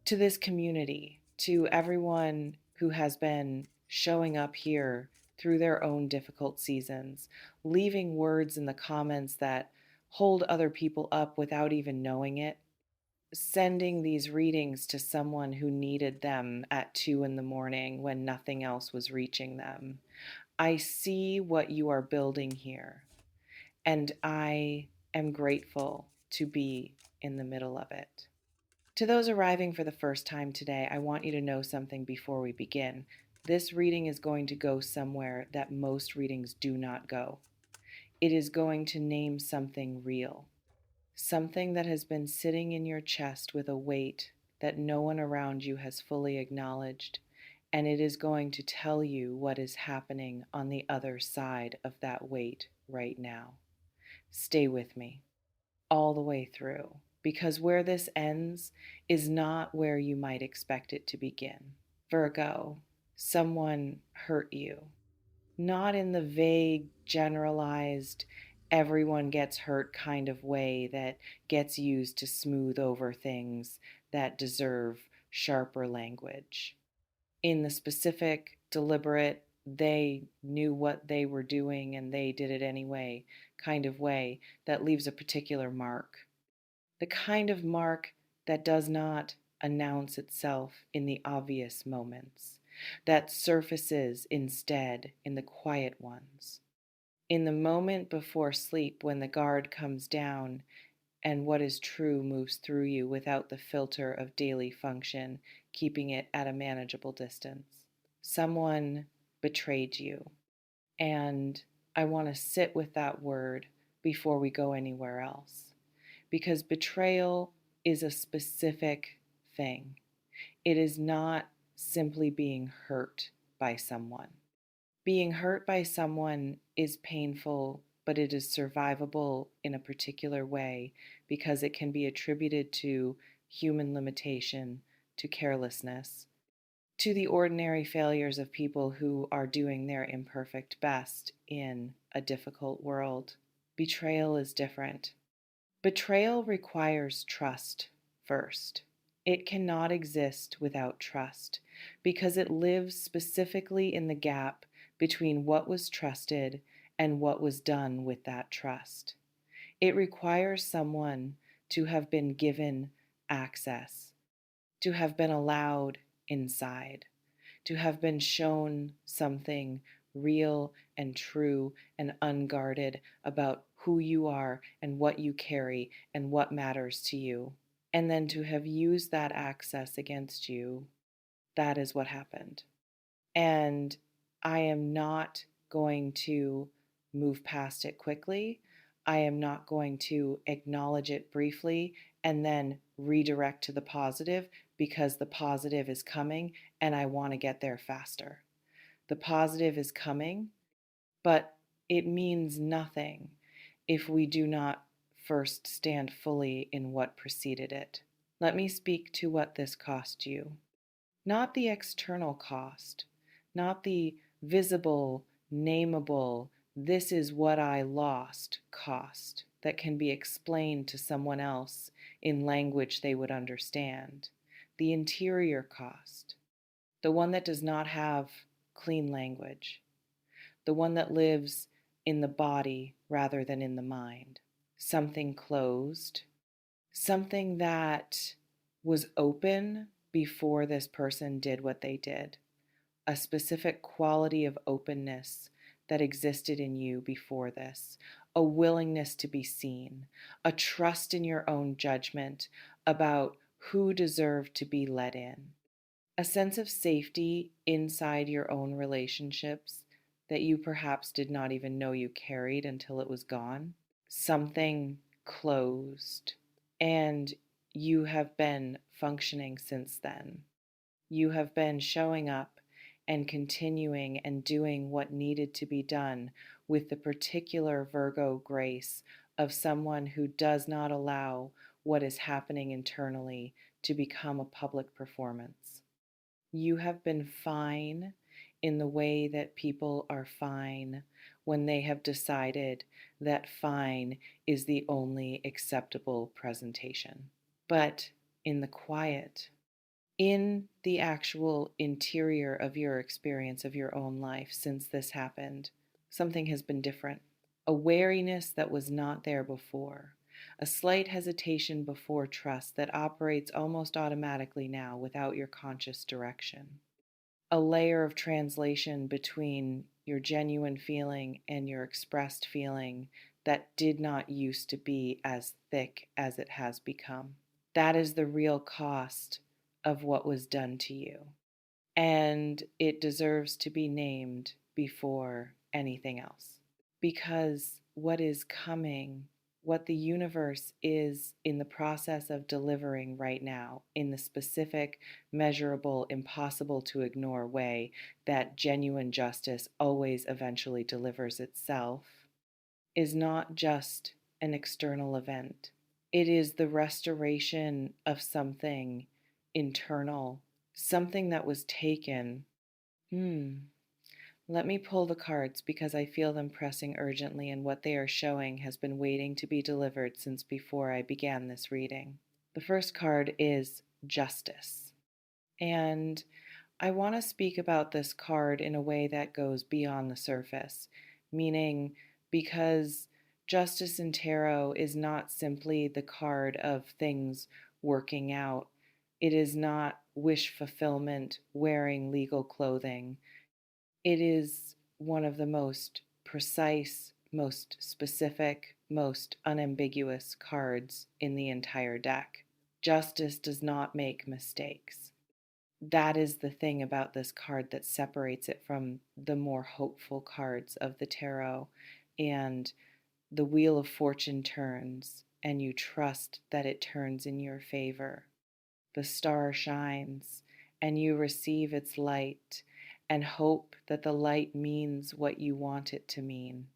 To this community, to everyone who has been showing up here through their own difficult seasons, leaving words in the comments that hold other people up without even knowing it, sending these readings to someone who needed them at 2 in the morning when nothing else was reaching them. I see what you are building here, and I am grateful to be in the middle of it. To those arriving for the first time today, I want you to know something before we begin. This reading is going to go somewhere that most readings do not go. It is going to name something real, something that has been sitting in your chest with a weight that no one around you has fully acknowledged, and it is going to tell you what is happening on the other side of that weight right now. Stay with me all the way through, because where this ends is not where you might expect it to begin. Virgo, someone hurt you, not in the vague, generalized, everyone gets hurt kind of way that gets used to smooth over things that deserve sharper language. In the specific, deliberate, they knew what they were doing and they did it anyway kind of way that leaves a particular mark. The kind of mark that does not announce itself in the obvious moments, that surfaces instead in the quiet ones. In the moment before sleep, when the guard comes down and what is true moves through you without the filter of daily function, keeping it at a manageable distance. Someone betrayed you, and I want to sit with that word before we go anywhere else. Because betrayal is a specific thing. It is not simply being hurt by someone. Being hurt by someone is painful, but it is survivable in a particular way because it can be attributed to human limitation, to carelessness, to the ordinary failures of people who are doing their imperfect best in a difficult world. Betrayal is different. Betrayal requires trust first. It cannot exist without trust because it lives specifically in the gap between what was trusted and what was done with that trust. It requires someone to have been given access, to have been allowed inside, to have been shown something real and true and unguarded about who you are and what you carry and what matters to you, and then to have used that access against you. That is what happened. And I am not going to move past it quickly. I am not going to acknowledge it briefly and then redirect to the positive because the positive is coming and I want to get there faster. The positive is coming, but it means nothing if we do not first stand fully in what preceded it. Let me speak to what this cost you. Not the external cost, not the visible, nameable, this is what I lost cost that can be explained to someone else in language they would understand. The interior cost, the one that does not have clean language, the one that lives in the body rather than in the mind. Something closed, something that was open before this person did what they did, a specific quality of openness that existed in you before this, a willingness to be seen, a trust in your own judgment about who deserved to be let in, a sense of safety inside your own relationships that you perhaps did not even know you carried until it was gone. Something closed, and you have been functioning since then. You have been showing up and continuing and doing what needed to be done with the particular Virgo grace of someone who does not allow what is happening internally to become a public performance. You have been fine in the way that people are fine when they have decided that fine is the only acceptable presentation. But in the quiet, In the actual interior of your experience of your own life since this happened, something has been different. A wariness that was not there before, a slight hesitation before trust that operates almost automatically now without your conscious direction. A layer of translation between your genuine feeling and your expressed feeling that did not used to be as thick as it has become. That is the real cost of what was done to you. And it deserves to be named before anything else. Because what is coming, what the universe is in the process of delivering right now, in the specific, measurable, impossible to ignore way that genuine justice always eventually delivers itself, is not just an external event. It is the restoration of something internal, something that was taken. Let me pull the cards because I feel them pressing urgently, and what they are showing has been waiting to be delivered since before I began this reading. The first card is Justice. And I want to speak about this card in a way that goes beyond the surface, meaning because Justice in Tarot is not simply the card of things working out. It is not wish fulfillment wearing legal clothing. It is one of the most precise, most specific, most unambiguous cards in the entire deck. Justice does not make mistakes. That is the thing about this card that separates it from the more hopeful cards of the tarot. And the Wheel of Fortune turns, and you trust that it turns in your favor. The star shines, and you receive its light, and hope that the light means what you want it to mean.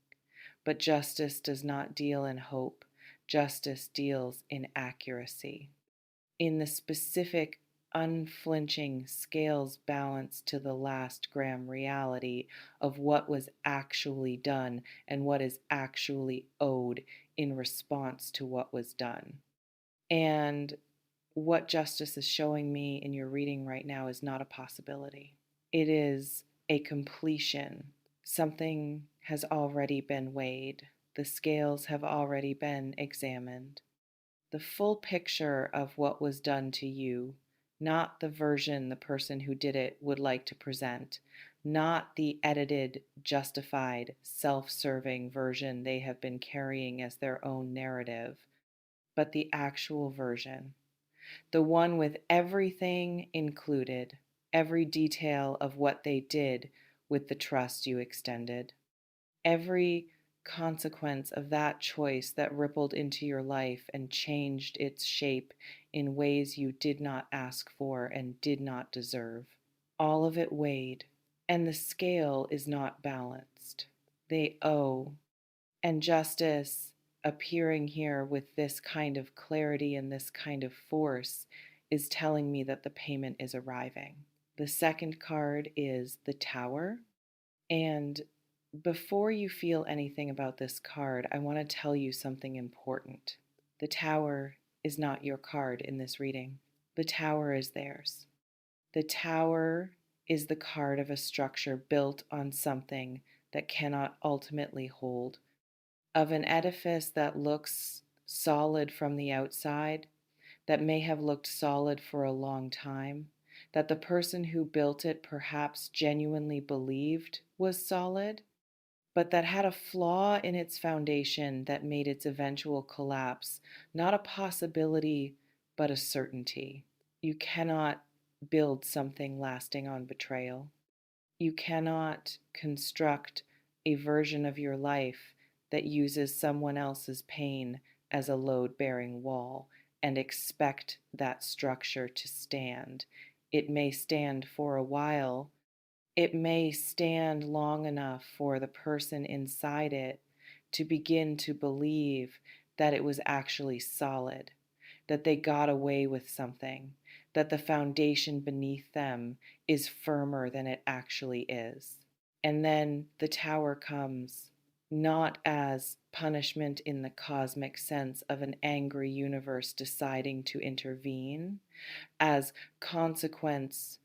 But justice does not deal in hope, justice deals in accuracy, in the specific, unflinching scales balance to the last gram reality of what was actually done and what is actually owed in response to what was done. And what justice is showing me in your reading right now is not a possibility. It is a completion. Something has already been weighed. The scales have already been examined. The full picture of what was done to you, not the version the person who did it would like to present, not the edited, justified, self-serving version they have been carrying as their own narrative, but the actual version, the one with everything included, every detail of what they did with the trust you extended, every consequence of that choice that rippled into your life and changed its shape in ways you did not ask for and did not deserve. All of it weighed, and the scale is not balanced. They owe, and justice appearing here with this kind of clarity and this kind of force is telling me that the payment is arriving. The second card is the Tower. And before you feel anything about this card, I want to tell you something important. The Tower is not your card in this reading. The Tower is theirs. The Tower is the card of a structure built on something that cannot ultimately hold, of an edifice that looks solid from the outside, that may have looked solid for a long time, that the person who built it perhaps genuinely believed was solid, but that had a flaw in its foundation that made its eventual collapse not a possibility, but a certainty. You cannot build something lasting on betrayal. You cannot construct a version of your life that uses someone else's pain as a load-bearing wall and expect that structure to stand. It may stand for a while. It may stand long enough for the person inside it to begin to believe that it was actually solid, that they got away with something, that the foundation beneath them is firmer than it actually is. And then the Tower comes, not as punishment in the cosmic sense of an angry universe deciding to intervene, as consequence,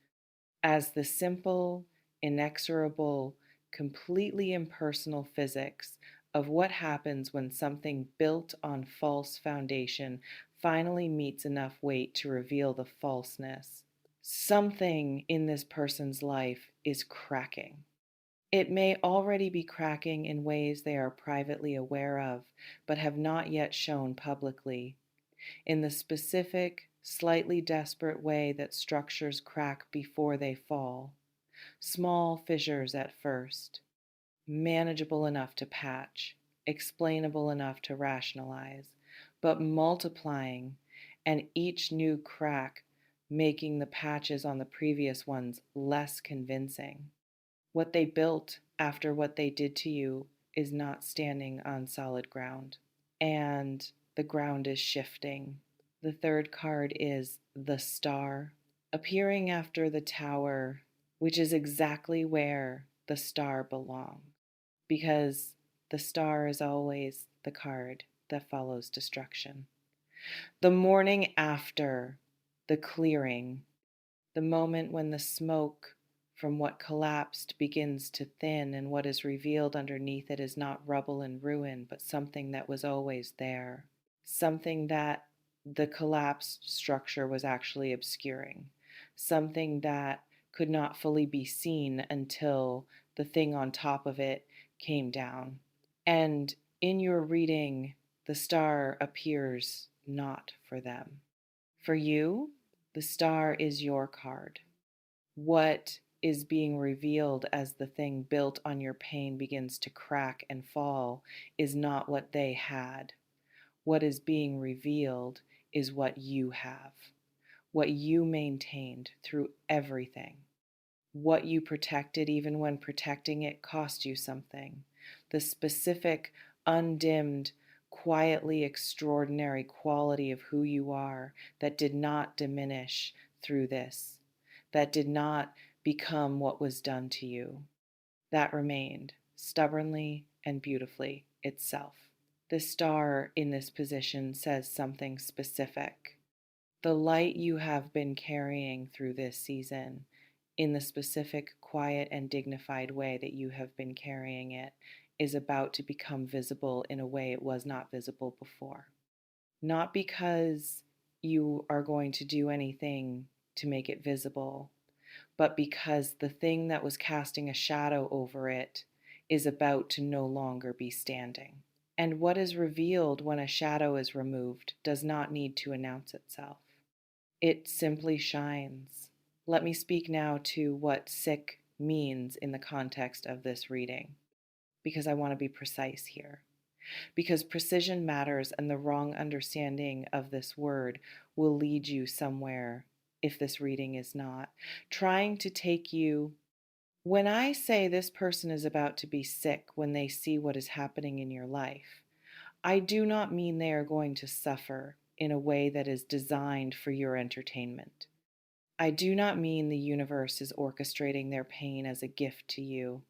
as the simple, inexorable, completely impersonal physics of what happens when something built on false foundation finally meets enough weight to reveal the falseness. Something in this person's life is cracking. It may already be cracking in ways they are privately aware of, but have not yet shown publicly, in the specific, slightly desperate way that structures crack before they fall. Small fissures at first, manageable enough to patch, explainable enough to rationalize, but multiplying, and each new crack making the patches on the previous ones less convincing. What they built after what they did to you is not standing on solid ground, and the ground is shifting. The third card is the Star, appearing after the Tower, which is exactly where the star belongs, because the star is always the card that follows destruction. The morning after the clearing, the moment when the smoke from what collapsed begins to thin and what is revealed underneath it is not rubble and ruin, but something that was always there, something that the collapsed structure was actually obscuring, something that could not fully be seen until the thing on top of it came down. And in your reading, the star appears not for them. For you, the star is your card. What is being revealed as the thing built on your pain begins to crack and fall is not what they had. What is being revealed is what you have, what you maintained through everything, what you protected even when protecting it cost you something, the specific, undimmed, quietly extraordinary quality of who you are that did not diminish through this, that did not become what was done to you, that remained stubbornly and beautifully itself. The star in this position says something specific. The light you have been carrying through this season, in the specific, quiet, and dignified way that you have been carrying it, is about to become visible in a way it was not visible before. Not because you are going to do anything to make it visible, but because the thing that was casting a shadow over it is about to no longer be standing. And what is revealed when a shadow is removed does not need to announce itself. It simply shines. Let me speak now to what sick means in the context of this reading, because I want to be precise here. Because precision matters, and the wrong understanding of this word will lead you somewhere if this reading is not. Trying to take you. When I say this person is about to be sick when they see what is happening in your life, I do not mean they are going to suffer in a way that is designed for your entertainment. I do not mean the universe is orchestrating their pain as a gift to you.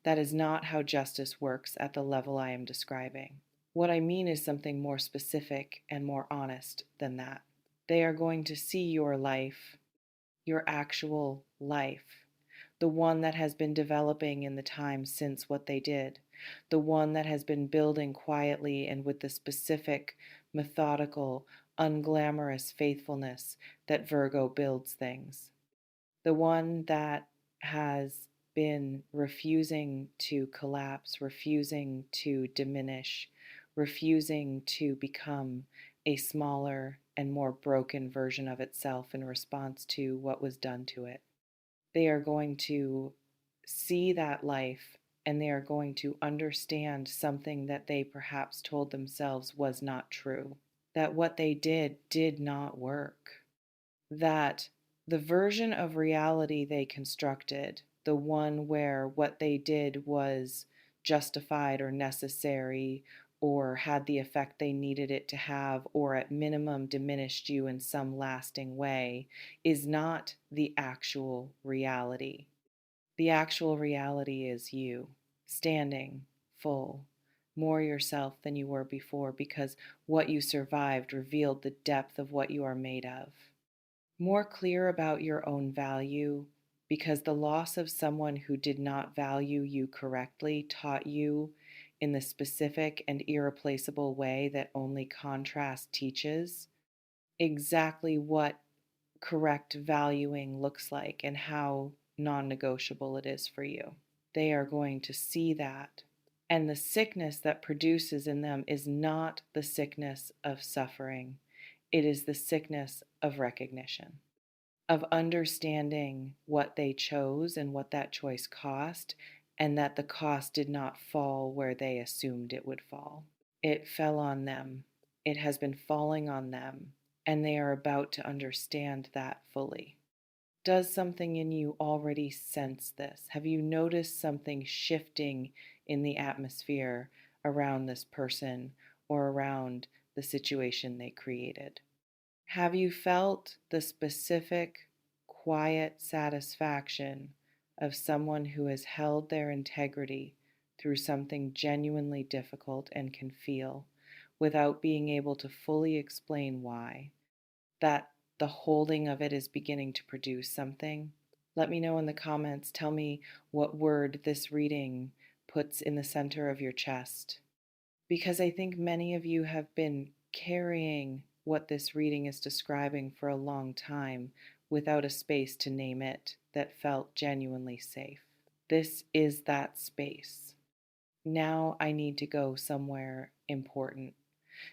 That is not how justice works at the level I am describing. What I mean is something more specific and more honest than that. They are going to see your life, your actual life, the one that has been developing in the time since what they did, the one that has been building quietly and with the specific, methodical, unglamorous faithfulness that Virgo builds things, the one that has been refusing to collapse, refusing to diminish, refusing to become a smaller and more broken version of itself in response to what was done to it. They are going to see that life, and they are going to understand something that they perhaps told themselves was not true, that what they did not work, that the version of reality they constructed, the one where what they did was justified or necessary or had the effect they needed it to have, or at minimum diminished you in some lasting way, is not the actual reality. The actual reality is you, standing full, more yourself than you were before, because what you survived revealed the depth of what you are made of. More clear about your own value, because the loss of someone who did not value you correctly taught you, in the specific and irreplaceable way that only contrast teaches, exactly what correct valuing looks like and how non negotiable it is for you. They are going to see that. And the sickness that produces in them is not the sickness of suffering, it is the sickness of recognition, of understanding what they chose and what that choice cost, and that the cost did not fall where they assumed it would fall. It fell on them. It has been falling on them, and they are about to understand that fully. Does something in you already sense this? Have you noticed something shifting in the atmosphere around this person or around the situation they created? Have you felt the specific, quiet satisfaction of someone who has held their integrity through something genuinely difficult and can feel, without being able to fully explain why, that the holding of it is beginning to produce something? Let me know in the comments. Tell me what word this reading puts in the center of your chest, because I think many of you have been carrying what this reading is describing for a long time without a space to name it that felt genuinely safe. This is that space. Now I need to go somewhere important,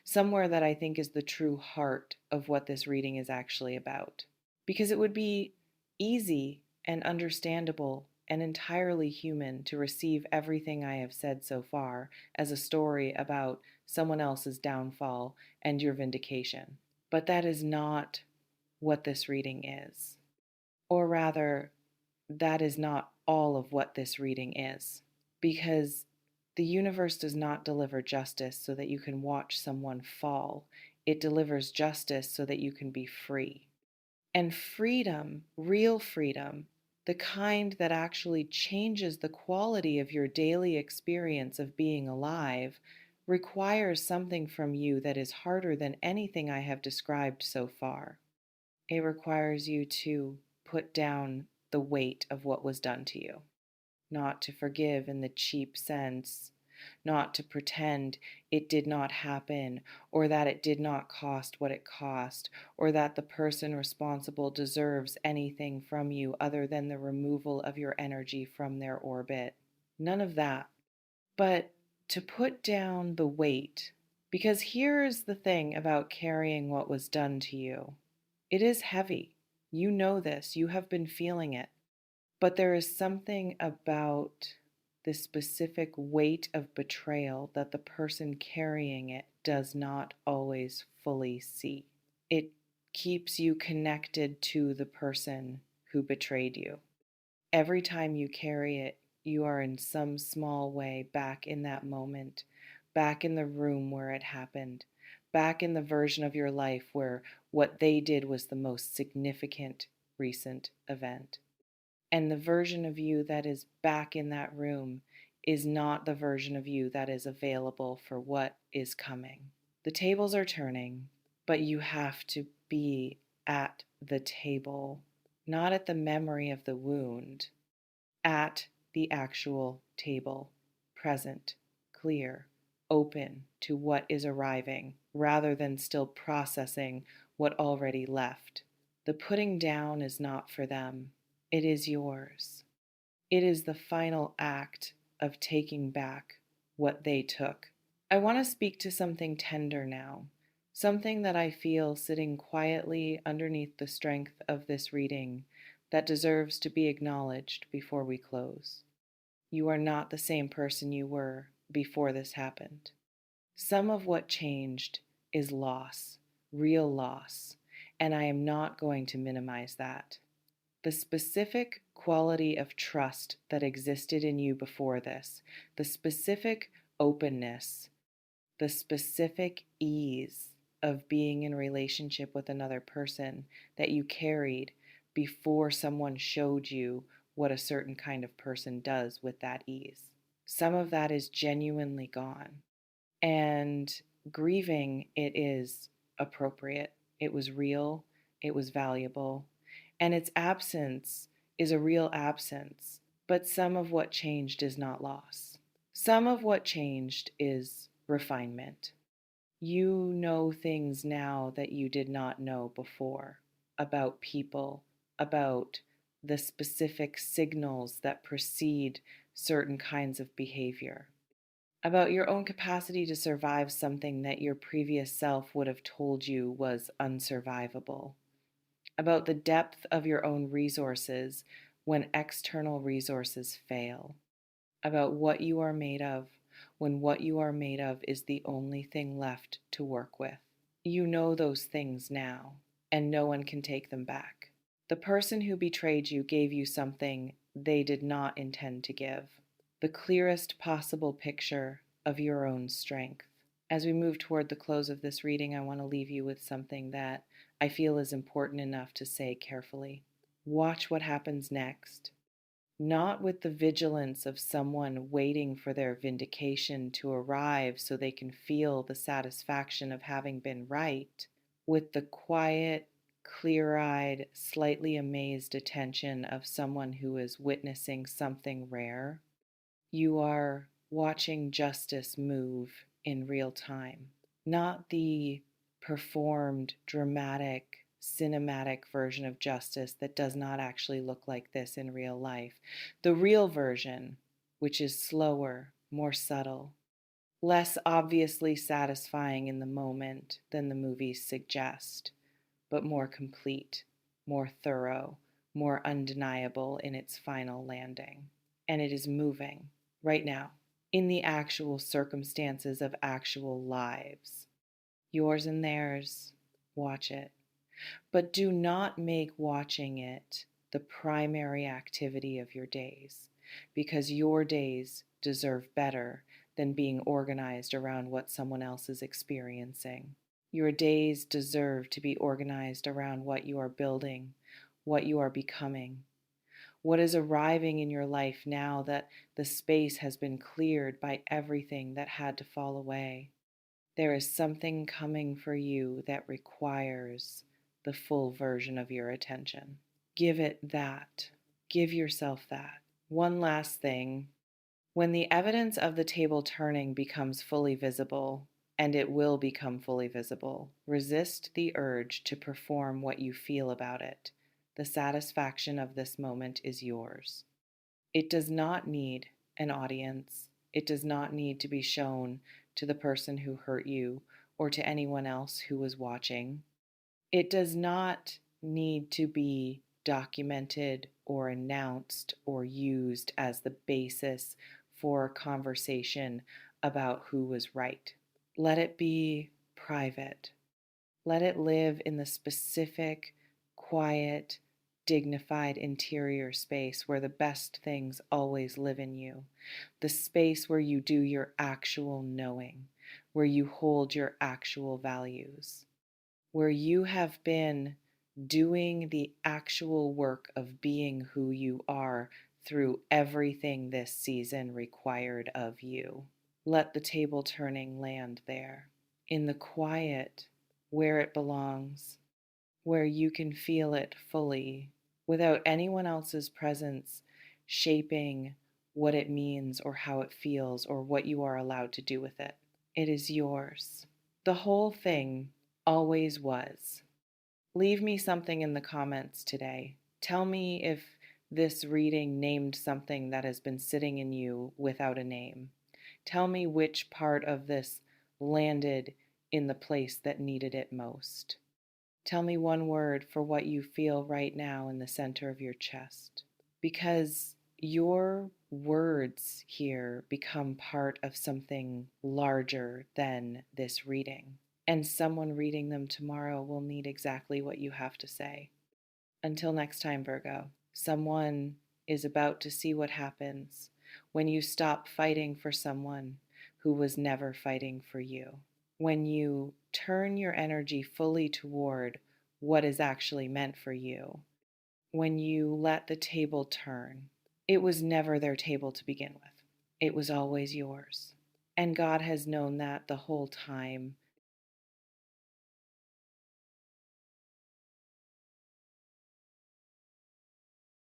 somewhere that I think is the true heart of what this reading is actually about. Because it would be easy and understandable and entirely human to receive everything I have said so far as a story about someone else's downfall and your vindication. But that is not what this reading is. Or rather, that is not all of what this reading is. Because the universe does not deliver justice so that you can watch someone fall. It delivers justice so that you can be free. And freedom, real freedom, the kind that actually changes the quality of your daily experience of being alive, requires something from you that is harder than anything I have described so far. It requires you to put down the weight of what was done to you, not to forgive in the cheap sense, not to pretend it did not happen, or that it did not cost what it cost, or that the person responsible deserves anything from you other than the removal of your energy from their orbit. None of that. But to put down the weight, because here's the thing about carrying what was done to you. It is heavy. You know this. You have been feeling it. But there is something about the specific weight of betrayal that the person carrying it does not always fully see. It keeps you connected to the person who betrayed you. Every time you carry it, you are in some small way back in that moment, back in the room where it happened, back in the version of your life where what they did was the most significant recent event. And the version of you that is back in that room is not the version of you that is available for what is coming. The tables are turning, but you have to be at the table, not at the memory of the wound, at the actual table, present, clear, open to what is arriving, rather than still processing what already left. The putting down is not for them. It is yours. It is the final act of taking back what they took. I want to speak to something tender now, something that I feel sitting quietly underneath the strength of this reading that deserves to be acknowledged before we close. You are not the same person you were before this happened. Some of what changed is loss, real loss, and I am not going to minimize that. The specific quality of trust that existed in you before this, the specific openness, the specific ease of being in relationship with another person that you carried before someone showed you what a certain kind of person does with that ease. Some of that is genuinely gone. And grieving it is appropriate. It was real, it was valuable, and its absence is a real absence. But some of what changed is not loss. Some of what changed is refinement. You know things now that you did not know before about people, about the specific signals that precede certain kinds of behavior, about your own capacity to survive something that your previous self would have told you was unsurvivable, about the depth of your own resources when external resources fail, about what you are made of when what you are made of is the only thing left to work with. You know those things now, and no one can take them back. The person who betrayed you gave you something they did not intend to give, the clearest possible picture of your own strength. As we move toward the close of this reading, I want to leave you with something that I feel is important enough to say carefully. Watch what happens next, not with the vigilance of someone waiting for their vindication to arrive so they can feel the satisfaction of having been right, with the quiet, clear eyed, slightly amazed attention of someone who is witnessing something rare. You are watching justice move in real time, not the performed, dramatic, cinematic version of justice that does not actually look like this in real life. The real version, which is slower, more subtle, less obviously satisfying in the moment than the movies suggest, but more complete, more thorough, more undeniable in its final landing. And it is moving right now in the actual circumstances of actual lives. Yours and theirs, watch it. But do not make watching it the primary activity of your days, because your days deserve better than being organized around what someone else is experiencing. Your days deserve to be organized around what you are building, what you are becoming, what is arriving in your life now that the space has been cleared by everything that had to fall away. There is something coming for you that requires the full version of your attention. Give it that. Give yourself that. One last thing. When the evidence of the table turning becomes fully visible, and it will become fully visible, resist the urge to perform what you feel about it. The satisfaction of this moment is yours. It does not need an audience. It does not need to be shown to the person who hurt you or to anyone else who was watching. It does not need to be documented or announced or used as the basis for a conversation about who was right. Let it be private. Let it live in the specific, quiet, dignified interior space where the best things always live in you. The space where you do your actual knowing, where you hold your actual values, where you have been doing the actual work of being who you are through everything this season required of you. Let the table turning land there, in the quiet, where it belongs, where you can feel it fully without anyone else's presence shaping what it means or how it feels or what you are allowed to do with it. It is yours. The whole thing always was. Leave me something in the comments today. Tell me if this reading named something that has been sitting in you without a name. Tell me which part of this landed in the place that needed it most. Tell me one word for what you feel right now in the center of your chest. Because your words here become part of something larger than this reading. And someone reading them tomorrow will need exactly what you have to say. Until next time, Virgo, someone is about to see what happens when you stop fighting for someone who was never fighting for you. When you turn your energy fully toward what is actually meant for you. When you let the table turn. It was never their table to begin with. it was always yours. And God has known that the whole time.